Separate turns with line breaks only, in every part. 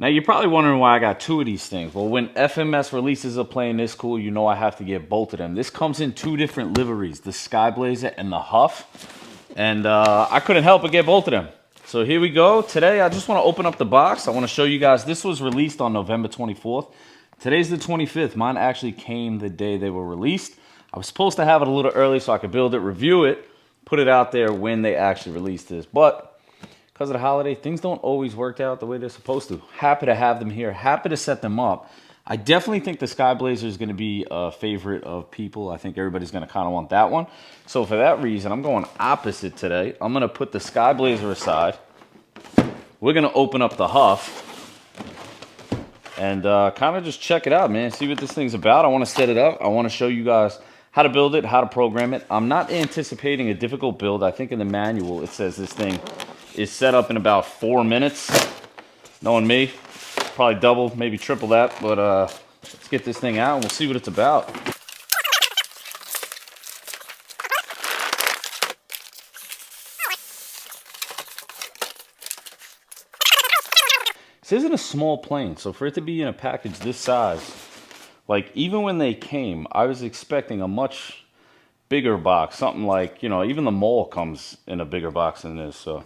Now you're probably wondering why I got two of these things. Well, when FMS releases a plane this cool, you know I have to get both of them. This comes in two different liveries, the Sky Blazer and the Huff. And I couldn't help but get both of them. So here we go. Today I just want to open up the box. I want to show you guys. This was released on November 24th. Today's the 25th. Mine actually came the day they were released. I was supposed to have it a little early so I could build it, review it, put it out there when they actually released this. But because of the holiday, things don't always work out the way they're supposed to. Happy to have them here. Happy to set them up. I definitely think the Sky Blazer is going to be a favorite of people. I think everybody's going to kind of want that one. So for that reason, I'm going opposite today. I'm going to put the Sky Blazer aside. We're going to open up the Huff and kind of just check it out, man. See what this thing's about. I want to set it up. I want to show you guys how to build it, how to program it. I'm not anticipating a difficult build. I think in the manual it says this thing is set up in about 4 minutes. Knowing me, probably double, maybe triple that. But let's get this thing out and we'll see what it's about. This isn't a small plane, so for it to be in a package this size, like even when they came, I was expecting a much bigger box. Something like, you know, even the mall comes in a bigger box than this. So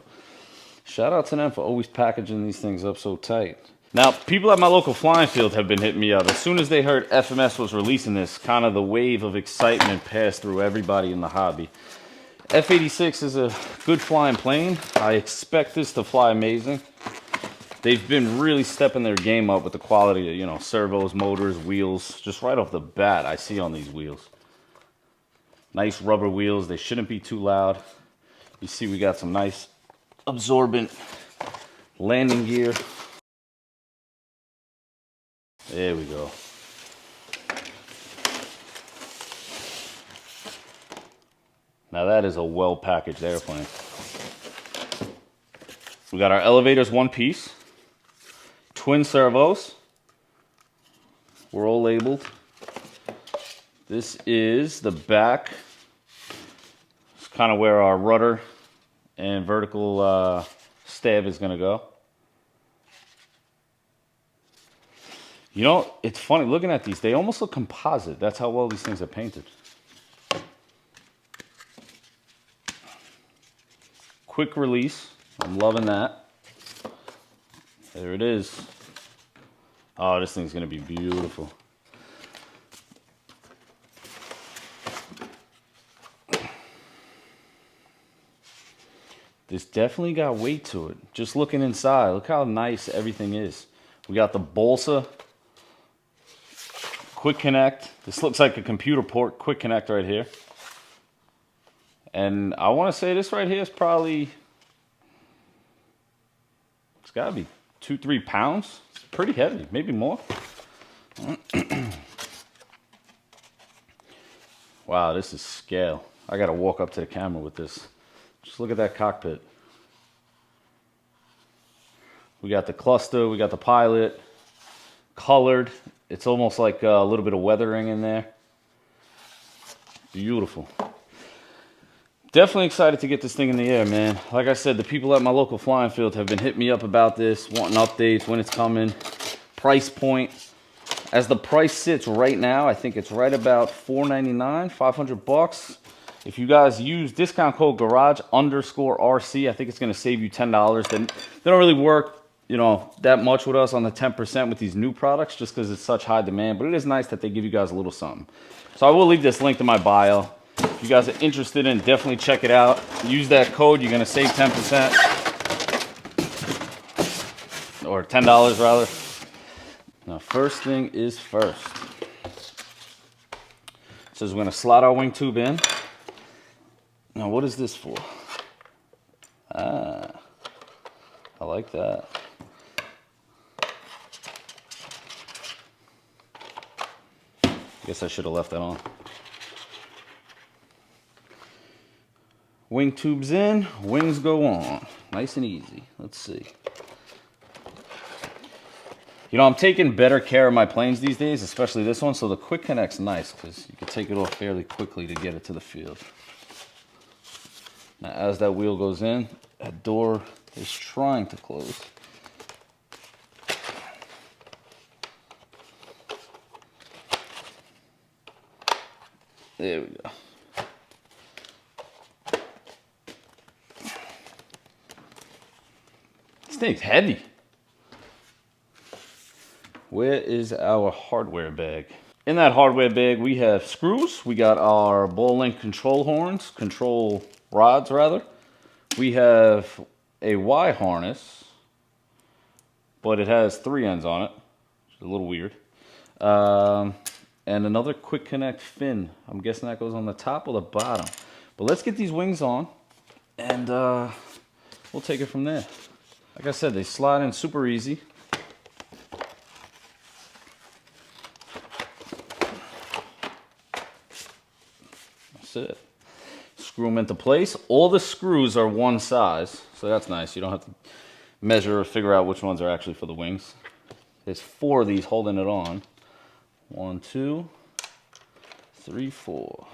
shout out to them for always packaging these things up so tight. Now, people at my local flying field have been hitting me up. As soon as they heard FMS was releasing this, kind of the wave of excitement passed through everybody in the hobby. F-86 is a good flying plane. I expect this to fly amazing. They've been really stepping their game up with the quality of, you know, servos, motors, wheels. Just right off the bat, I see on these wheels. Nice rubber wheels. They shouldn't be too loud. You see we got some nice absorbent landing gear. There we go. Now that is a well-packaged airplane. We got our elevators one piece. Twin servos. We're all labeled. This is the back. It's kind of where our rudder and vertical stab is going to go. You know, it's funny looking at these. They almost look composite. That's how well these things are painted. Quick release. I'm loving that. There it is. Oh, this thing's going to be beautiful. This definitely got weight to it. Just looking inside, look how nice everything is. We got the balsa, quick connect. This looks like a computer port, quick connect right here. And I want to say this right here is probably, it's got to be 2-3 pounds. It's pretty heavy, maybe more. Wow, this is scale. I got to walk up to the camera with this. Just look at that cockpit. We got the cluster, we got the pilot, colored. It's almost like a little bit of weathering in there. Beautiful. Definitely excited to get this thing in the air, man. Like I said, the people at my local flying field have been hitting me up about this, wanting updates, when it's coming, price point. As the price sits right now, I think it's right about $4.99, 500 bucks. If you guys use discount code garage_RC, I think it's going to save you $10. They don't really work, you know, that much with us on the 10% with these new products just because it's such high demand. But it is nice that they give you guys a little something. So I will leave this link in my bio. If you guys are interested in it, definitely check it out. Use that code. You're going to save 10%. Or $10 rather. Now, first thing is first. It says we're going to slot our wing tube in. Now, what is this for? Ah, I like that. Guess I should have left that on. Wing tubes in, wings go on. Nice and easy. Let's see. You know, I'm taking better care of my planes these days, especially this one, so the quick connect's nice because you can take it off fairly quickly to get it to the field. Now, as that wheel goes in, that door is trying to close. There we go. This thing's heavy. Where is our hardware bag? In that hardware bag, we have screws. We got our ball link control horns, control rods rather. We have a Y harness, but it has 3 ends on it, which is a little weird. And another quick connect fin. I'm guessing that goes on the top or the bottom. But let's get these wings on, and we'll take it from there. Like I said, they slide in super easy. That's it. Screw them into place. All the screws are one size, so that's nice. You don't have to measure or figure out which ones are actually for the wings. There's 4 of these holding it on. 1, 2, 3, 4.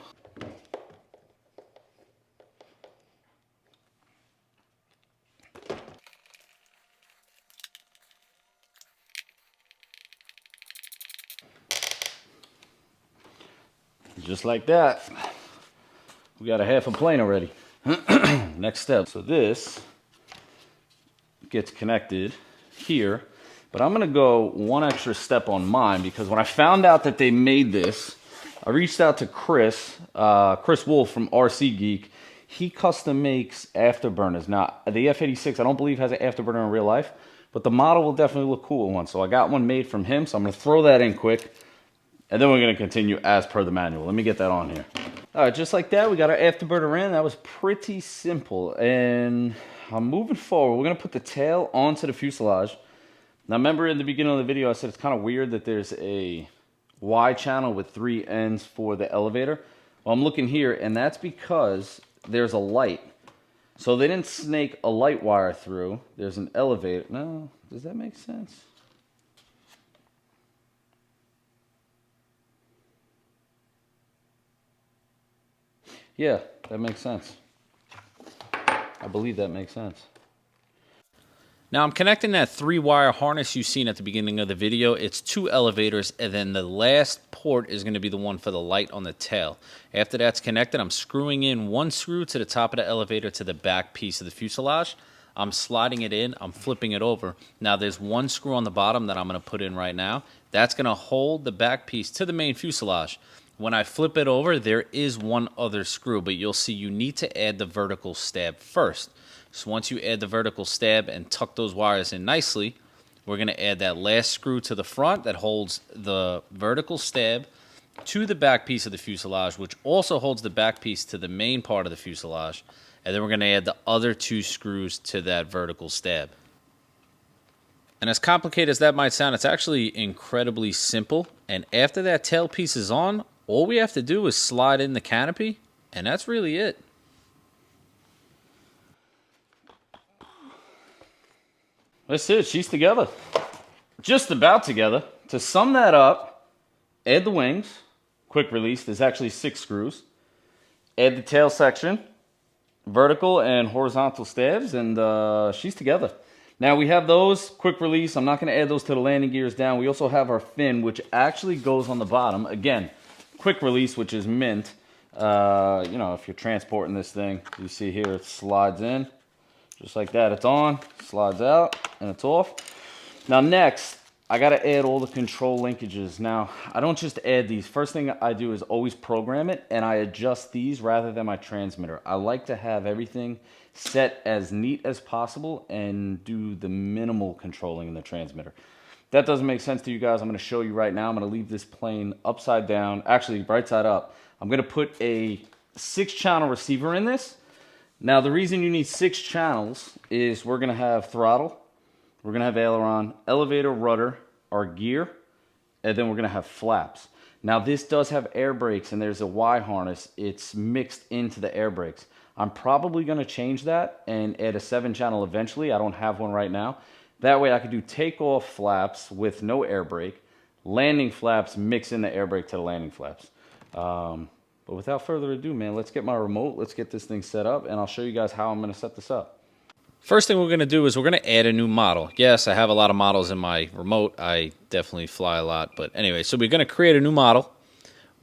Just like that, we got a half a plane already. Next step. So this gets connected here, but I'm gonna go one extra step on mine, because when I found out that they made this, I reached out to Chris Wolf from RC Geek. He custom makes afterburners. Now, the F-86, I don't believe has an afterburner in real life, but the model will definitely look cool in one. So I got one made from him, so I'm gonna throw that in quick. And then we're going to continue as per the manual. Let me get that on here. All right, just like that, we got our afterburner in. That was pretty simple. And I'm moving forward. We're going to put the tail onto the fuselage. Now, remember in the beginning of the video, I said it's kind of weird that there's a Y channel with 3 ends for the elevator. Well, I'm looking here, and that's because there's a light. So they didn't snake a light wire through. There's an elevator. No, does that make sense? Yeah, that makes sense. I believe that makes sense.
Now I'm connecting that 3-wire harness you've seen at the beginning of the video. It's 2 elevators, and then the last port is going to be the one for the light on the tail. After that's connected, I'm screwing in 1 screw to the top of the elevator to the back piece of the fuselage. I'm sliding it in, I'm flipping it over. Now there's 1 screw on the bottom that I'm going to put in right now. That's going to hold the back piece to the main fuselage. When I flip it over, there is 1 other screw, but you'll see you need to add the vertical stab first. So once you add the vertical stab and tuck those wires in nicely, we're going to add that last screw to the front that holds the vertical stab to the back piece of the fuselage, which also holds the back piece to the main part of the fuselage. And then we're going to add the other 2 screws to that vertical stab. And as complicated as that might sound, it's actually incredibly simple. And after that tail piece is on, all we have to do is slide in the canopy, and that's really it.
That's it. She's together. Just about together. To sum that up, add the wings. Quick release. There's actually 6 screws. Add the tail section. Vertical and horizontal stabs, and she's together. Now we have those. Quick release. I'm not going to add those to the landing gears down. We also have our fin, which actually goes on the bottom. Again, quick release, which is mint. You know, if you're transporting this thing, you see here it slides in just like that. It's on, slides out, and it's off. Now next, I got to add all the control linkages. Now, I don't just add these. First thing I do is always program it, and I adjust these rather than my transmitter. I like to have everything set as neat as possible and do the minimal controlling in the transmitter. That doesn't make sense to you guys. I'm going to show you right now. I'm going to leave this plane upside down, actually right side up. I'm going to put a 6-channel receiver in this. Now, the reason you need 6 channels is we're going to have throttle, we're going to have aileron, elevator, rudder, our gear, and then we're going to have flaps. Now, this does have air brakes, and there's a Y harness. It's mixed into the air brakes. I'm probably going to change that and add a 7-channel eventually. I don't have one right now. That way I could do takeoff flaps with no air brake, landing flaps, mix in the air brake to the landing flaps. But without further ado, man, let's get my remote, let's get this thing set up, and I'll show you guys how I'm going to set this up.
First thing we're going to do is we're going to add a new model. Yes, I have a lot of models in my remote. I definitely fly a lot. But anyway, so we're going to create a new model.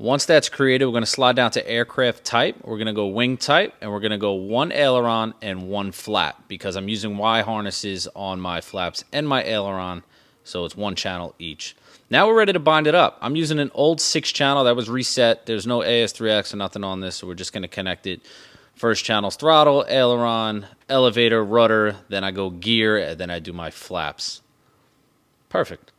Once that's created, we're going to slide down to aircraft type. We're going to go wing type, and we're going to go one aileron and one flap because I'm using Y harnesses on my flaps and my aileron, so it's one channel each. Now we're ready to bind it up. I'm using an old 6-channel that was reset. There's no AS3X or nothing on this, so we're just going to connect it. First channel's throttle, aileron, elevator, rudder, then I go gear, and then I do my flaps. Perfect.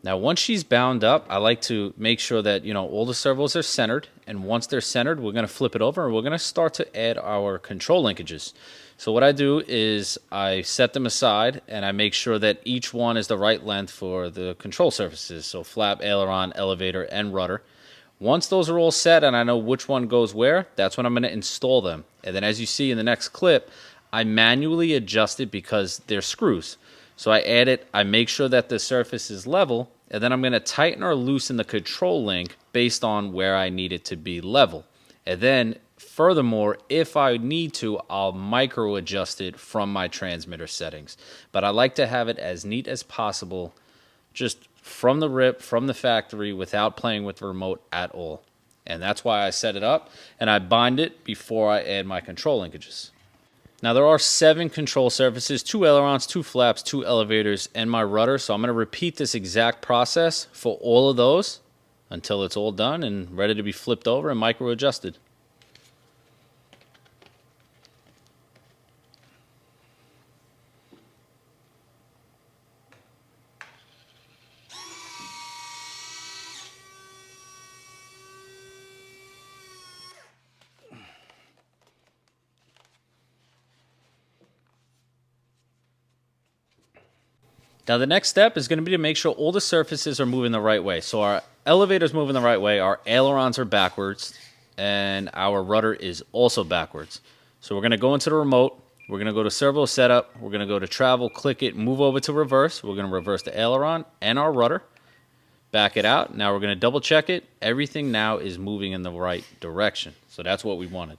Now, once she's bound up, I like to make sure that, all the servos are centered. And once they're centered, we're going to flip it over and we're going to start to add our control linkages. So what I do is I set them aside and I make sure that each one is the right length for the control surfaces. So flap, aileron, elevator, and rudder. Once those are all set and I know which one goes where, that's when I'm going to install them. And then as you see in the next clip, I manually adjust it because they're screws. So I add it, I make sure that the surface is level, and then I'm going to tighten or loosen the control link based on where I need it to be level. And then, furthermore, if I need to, I'll micro adjust it from my transmitter settings. But I like to have it as neat as possible, just from the rip, from the factory, without playing with the remote at all. And that's why I set it up, and I bind it before I add my control linkages. Now, there are 7 control surfaces, 2 ailerons, 2 flaps, 2 elevators, and my rudder. So I'm going to repeat this exact process for all of those until it's all done and ready to be flipped over and micro-adjusted. Now, the next step is going to be to make sure all the surfaces are moving the right way. So our elevator's moving the right way, our ailerons are backwards, and our rudder is also backwards. So we're going to go into the remote, we're going to go to servo setup, we're going to go to travel, click it, move over to reverse. We're going to reverse the aileron and our rudder, back it out. Now we're going to double check it. Everything now is moving in the right direction. So that's what we wanted.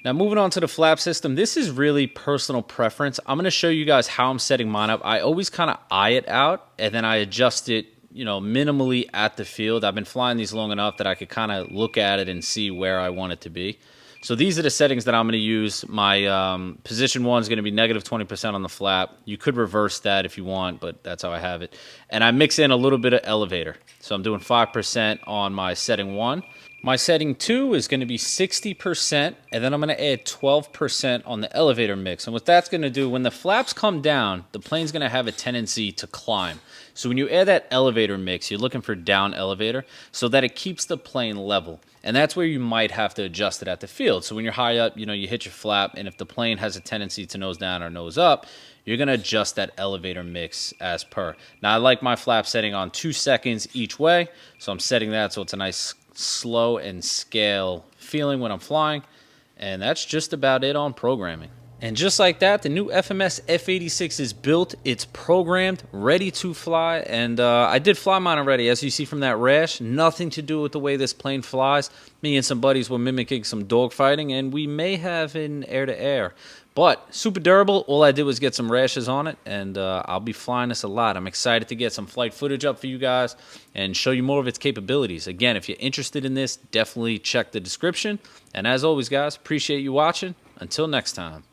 Now, moving on to the flap system, this is really personal preference. I'm going to show you guys how I'm setting mine up. I always kind of eye it out, and then I adjust it, minimally at the field. I've been flying these long enough that I could kind of look at it and see where I want it to be. So these are the settings that I'm going to use. My position 1 is going to be negative 20% on the flap. You could reverse that if you want, but that's how I have it. And I mix in a little bit of elevator. So I'm doing 5% on my setting 1. My setting 2 is going to be 60%, and then I'm going to add 12% on the elevator mix. And what that's going to do, when the flaps come down, the plane's going to have a tendency to climb. So when you add that elevator mix, you're looking for down elevator so that it keeps the plane level. And that's where you might have to adjust it at the field. So when you're high up, you hit your flap, and if the plane has a tendency to nose down or nose up, you're going to adjust that elevator mix as per. Now, I like my flap setting on 2 seconds each way, so I'm setting that so it's a nice slow and scale feeling when I'm flying. And that's just about it on programming. And just like that, the new FMS F-86 is built, it's programmed, ready to fly, and I did fly mine already. As you see from that rash, nothing to do with the way this plane flies. Me and some buddies were mimicking some dogfighting, and we may have an air-to-air. But super durable. All I did was get some rashes on it, and I'll be flying this a lot. I'm excited to get some flight footage up for you guys and show you more of its capabilities. Again, if you're interested in this, definitely check the description. And as always, guys, appreciate you watching. Until next time.